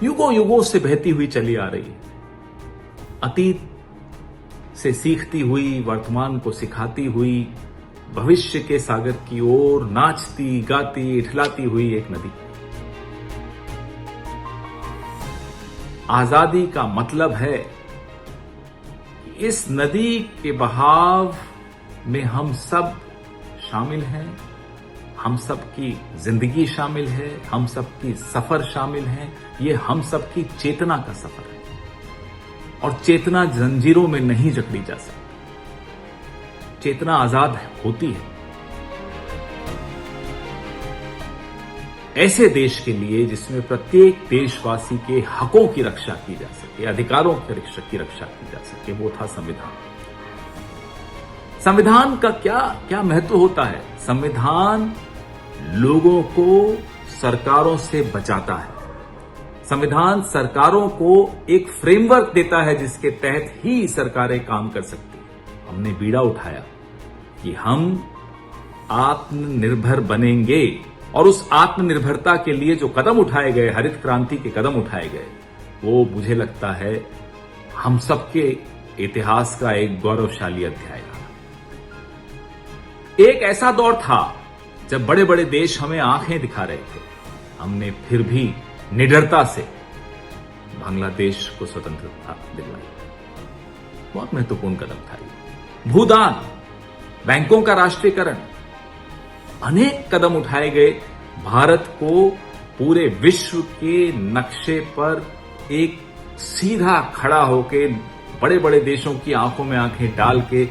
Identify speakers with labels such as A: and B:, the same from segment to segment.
A: युगों युगों से बहती हुई चली आ रही है। अतीत से सीखती हुई, वर्तमान को सिखाती हुई, भविष्य के सागर की ओर नाचती, गाती, इठलाती हुई एक नदी। आजादी का मतलब है कि इस नदी के बहाव में हम सब शामिल हैं, हम सब की जिंदगी शामिल है, हम सब की सफर शामिल है। ये हम सब की चेतना का सफर है और चेतना जंजीरों में नहीं जकड़ी जा सकती। चेतना आजाद होती है ऐसे देश के लिए जिसमें प्रत्येक देशवासी के हकों की रक्षा की जा सके, अधिकारों की रक्षा की जा सके। वो था संविधान। संविधान का क्या महत्व होता है? संविधान लोगों को सरकारों से बचाता है। संविधान सरकारों को एक फ्रेमवर्क देता है जिसके तहत ही सरकारें काम कर सकती हैं। हमने बीड़ा उठाया कि हम आत्मनिर्भर बनेंगे और उस आत्मनिर्भरता के लिए जो कदम उठाए गए, हरित क्रांति के कदम उठाए गए, वो मुझे लगता है हम सबके इतिहास का एक गौरवशाली अध्याय था। एक ऐसा दौर था जब बड़े बड़े देश हमें आंखें दिखा रहे थे। हमने फिर भी निडरता से बांग्लादेश को स्वतंत्रता दिलवाई। बहुत महत्वपूर्ण कदम था ये। भूदान, बैंकों का राष्ट्रीयकरण, अनेक कदम उठाए गए। भारत को पूरे विश्व के नक्शे पर एक सीधा खड़ा होकर बड़े बड़े देशों की आंखों में आंखें डाल के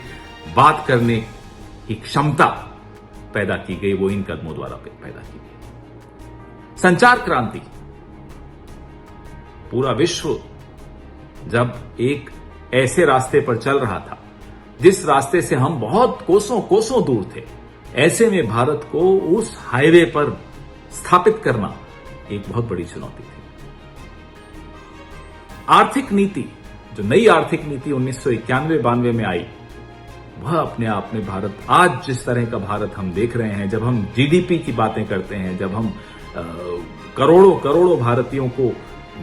A: बात करने की क्षमता पैदा की गई। वो इन कदमों द्वारा पैदा की गई। संचार क्रांति, पूरा विश्व जब एक ऐसे रास्ते पर चल रहा था जिस रास्ते से हम बहुत कोसों दूर थे, ऐसे में भारत को उस हाईवे पर स्थापित करना एक बहुत बड़ी चुनौती थी। आर्थिक नीति, जो नई आर्थिक नीति 1991-92 में आई, वह अपने आप में भारत, आज जिस तरह का भारत हम देख रहे हैं, जब हम जीडीपी की बातें करते हैं, जब हम करोड़ों भारतीयों को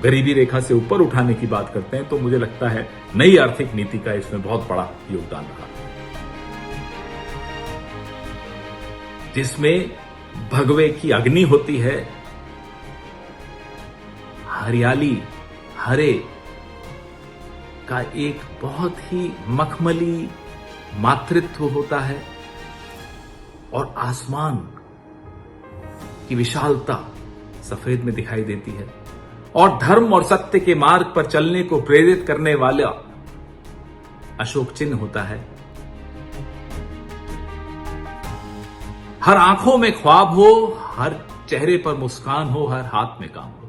A: गरीबी रेखा से ऊपर उठाने की बात करते हैं, तो मुझे लगता है नई आर्थिक नीति का इसमें बहुत बड़ा योगदान रहा, जिसमें भगवे की अग्नि होती है, हरियाली, हरे का एक बहुत ही मखमली मातृत्व होता है और आसमान की विशालता सफेद में दिखाई देती है और धर्म और सत्य के मार्ग पर चलने को प्रेरित करने वाला अशोक चिन्ह होता है। हर आंखों में ख्वाब हो, हर चेहरे पर मुस्कान हो, हर हाथ में काम हो।